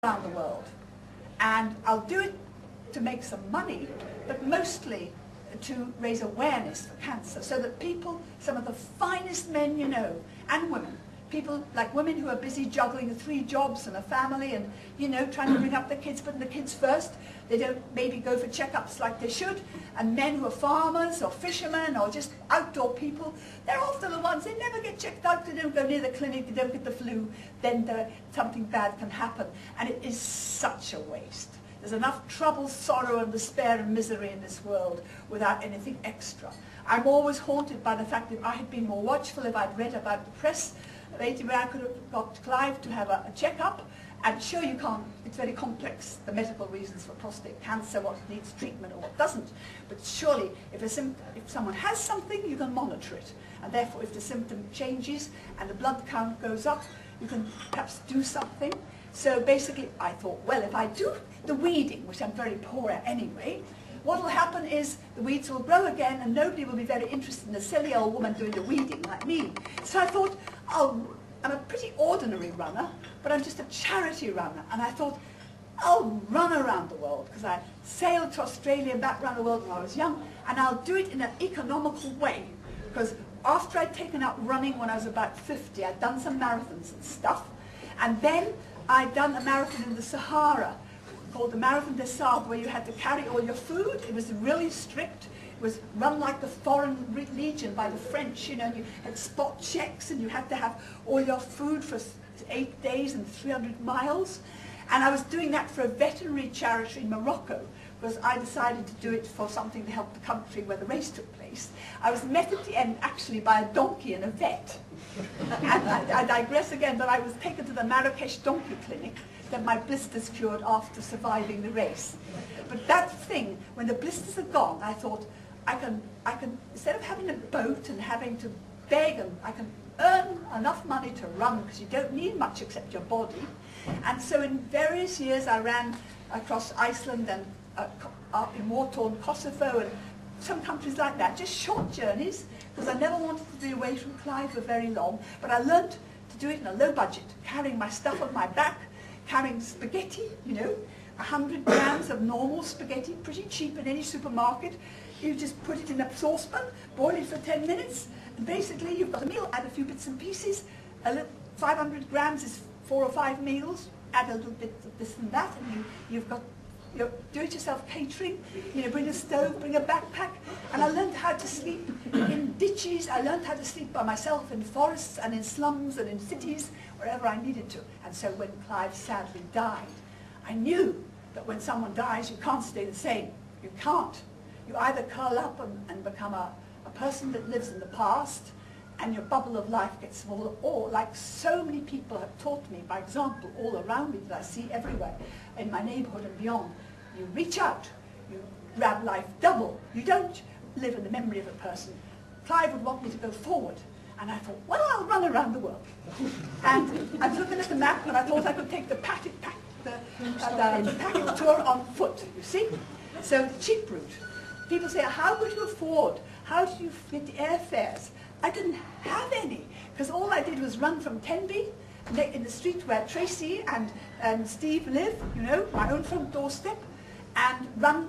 around the world, and I'll do it to make some money, but mostly to raise awareness for cancer, so that people, some of the finest men you know, and women, people like women who are busy juggling 3 jobs and a family and, you know, trying to bring up the kids, putting the kids first, they don't maybe go for checkups like they should, and men who are farmers or fishermen or just outdoor people, they're often the ones, they never get checked out, they don't go near the clinic, they don't get the flu, then something bad can happen, and it is such a waste. There's enough trouble, sorrow and despair and misery in this world without anything extra. I'm always haunted by the fact that I had been more watchful if I'd read about the press, maybe where I could have got Clive to have a checkup, and sure you can't, it's very complex, the medical reasons for prostate cancer, what needs treatment or what doesn't, but surely if someone has something, you can monitor it, and therefore if the symptom changes and the blood count goes up, you can perhaps do something. So basically I thought, well, if I do the weeding, which I'm very poor at anyway, what will happen is the weeds will grow again and nobody will be very interested in a silly old woman doing the weeding like me. So I thought, I'm a pretty ordinary runner, but I'm just a charity runner. And I thought, I'll run around the world, because I sailed to Australia and back around the world when I was young, and I'll do it in an economical way. Because after I'd taken up running when I was about 50, I'd done some marathons and stuff, and then I'd done a marathon in the Sahara, called the Marathon des Sables, where you had to carry all your food. It was really strict. It was run like the Foreign Legion by the French, you know, you had spot checks and you had to have all your food for 8 days and 300 miles. And I was doing that for a veterinary charity in Morocco, because I decided to do it for something to help the country where the race took place. I was met at the end actually by a donkey and a vet. And I digress again, but I was taken to the Marrakesh donkey clinic that my blisters cured after surviving the race. But that thing, when the blisters are gone, I thought, I can, instead of having a boat and having to beg, and I can earn enough money to run, because you don't need much except your body. And so in various years I ran across Iceland and up in war-torn Kosovo and some countries like that, just short journeys, because I never wanted to be away from Clyde for very long, but I learnt to do it in a low budget, carrying my stuff on my back, carrying spaghetti, you know, 100 grams of normal spaghetti, pretty cheap in any supermarket. You just put it in a saucepan, boil it for 10 minutes, and basically you've got a meal, add a few bits and pieces, 500 grams is 4 or 5 meals, add a little bit of this and that, and you've got your do-it-yourself catering, you know, bring a stove, bring a backpack, and I learned how to sleep in ditches, I learned how to sleep by myself in forests and in slums and in cities, wherever I needed to. And so when Clive sadly died, I knew that when someone dies, you can't stay the same. You can't. You either curl up and become a person that lives in the past, and your bubble of life gets smaller, or like so many people have taught me by example all around me that I see everywhere, in my neighborhood and beyond, you reach out, you grab life double. You don't live in the memory of a person. Clive would want me to go forward, and I thought, well, I'll run around the world. And I was looking at the map, and I thought I could take the packet tour on foot, you see? So cheap route. People say, how could you afford? How did you get the airfares? I didn't have any, because all I did was run from Tenby, in the street where Tracy and Steve live, you know, my own front doorstep, and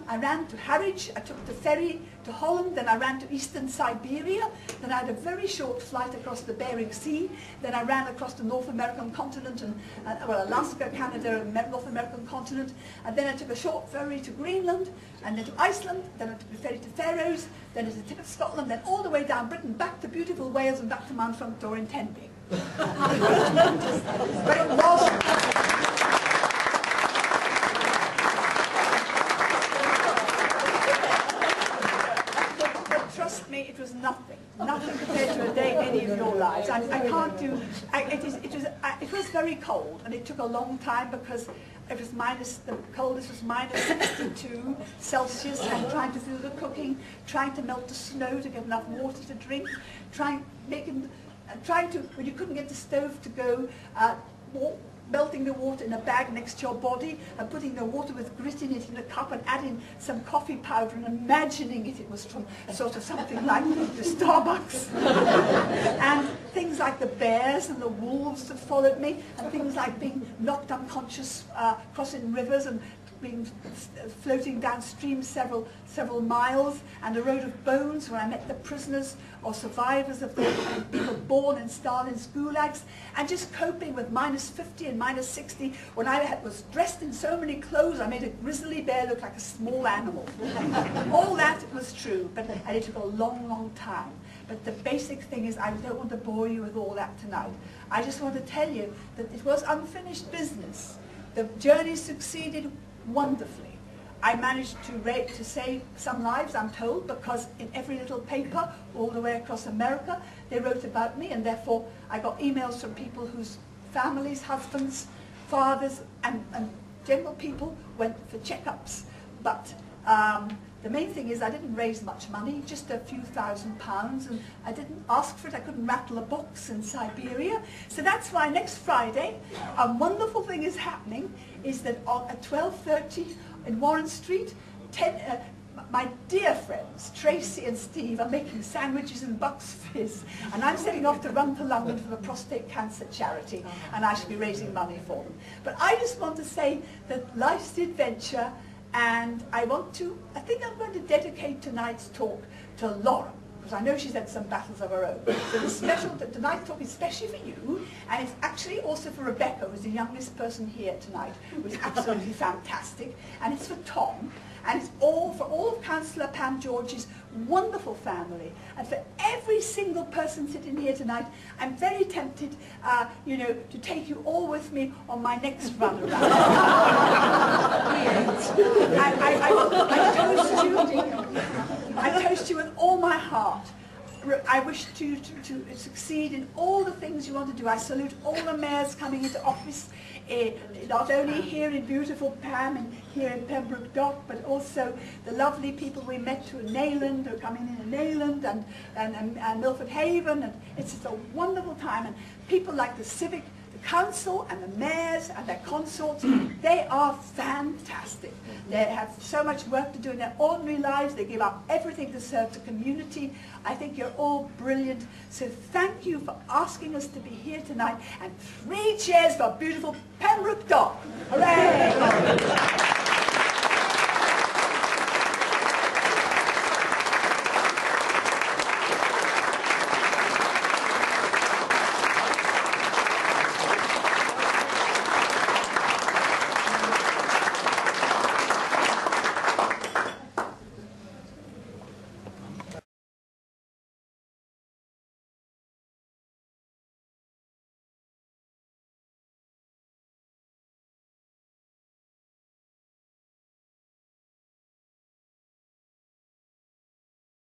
I ran to Harwich, I took the ferry to Holland, then I ran to eastern Siberia, then I had a very short flight across the Bering Sea, then I ran across the North American continent, and well, Alaska, Canada, and North American continent, and then I took a short ferry to Greenland, and then to Iceland, then I took a ferry to Faroes, then to the tip of Scotland, then all the way down Britain, back to beautiful Wales, and back to Mount Front Door in Tenby. But it was... Trust me, it was nothing compared to a day in any of your lives. I can't do, it was very cold, and it took a long time because it was the coldest was -62 Celsius, and trying to do the cooking, trying to melt the snow to get enough water to drink, trying to, when you couldn't get the stove to go, melting the water in a bag next to your body and putting the water with grit in it in a cup and adding some coffee powder and imagining it was from sort of something like the Starbucks. And things like the bears and the wolves that followed me, and things like being knocked unconscious crossing rivers and being floating downstream several miles, and a road of bones where I met the prisoners or survivors of the people born in Stalin's gulags, and just coping with -50 and -60 when I was dressed in so many clothes I made a grizzly bear look like a small animal. All that was true, and it took a long time. But the basic thing is, I don't want to bore you with all that tonight. I just want to tell you that it was unfinished business. The journey succeeded wonderfully. I managed to save some lives, I'm told, because in every little paper all the way across America they wrote about me, and therefore I got emails from people whose families, husbands, fathers and general people went for checkups. But the main thing is I didn't raise much money, just a few £1,000s, and I didn't ask for it. I couldn't rattle a box in Siberia. So that's why next Friday a wonderful thing is happening, is that at 12:30 in Warren Street, my dear friends Tracy and Steve are making sandwiches and Bucks Fizz, and I'm setting off to run to London for the prostate cancer charity, and I shall be raising money for them. But I just want to say that life's the adventure. And I think I'm going to dedicate tonight's talk to Laura, because I know she's had some battles of her own. So tonight's talk is especially for you, and it's actually also for Rebecca, who's the youngest person here tonight, who's absolutely fantastic, and it's for Tom, and it's all for all of Councillor Pam George's wonderful family, and for every single person sitting here tonight. I'm very tempted, to take you all with me on my next run around. I toast you with all my heart. I wish to succeed in all the things you want to do. I salute all the mayors coming into office, not only here in beautiful Pam and here in Pembroke Dock, but also the lovely people we met to Nayland, who are coming in Nayland and Milford Haven, and it's just a wonderful time. And people like the Civic, the council and the mayors and their consorts, they are fantastic. They have so much work to do in their ordinary lives. They give up everything to serve the community. I think you're all brilliant. So thank you for asking us to be here tonight. And 3 cheers for beautiful Pembroke Dock. Hooray!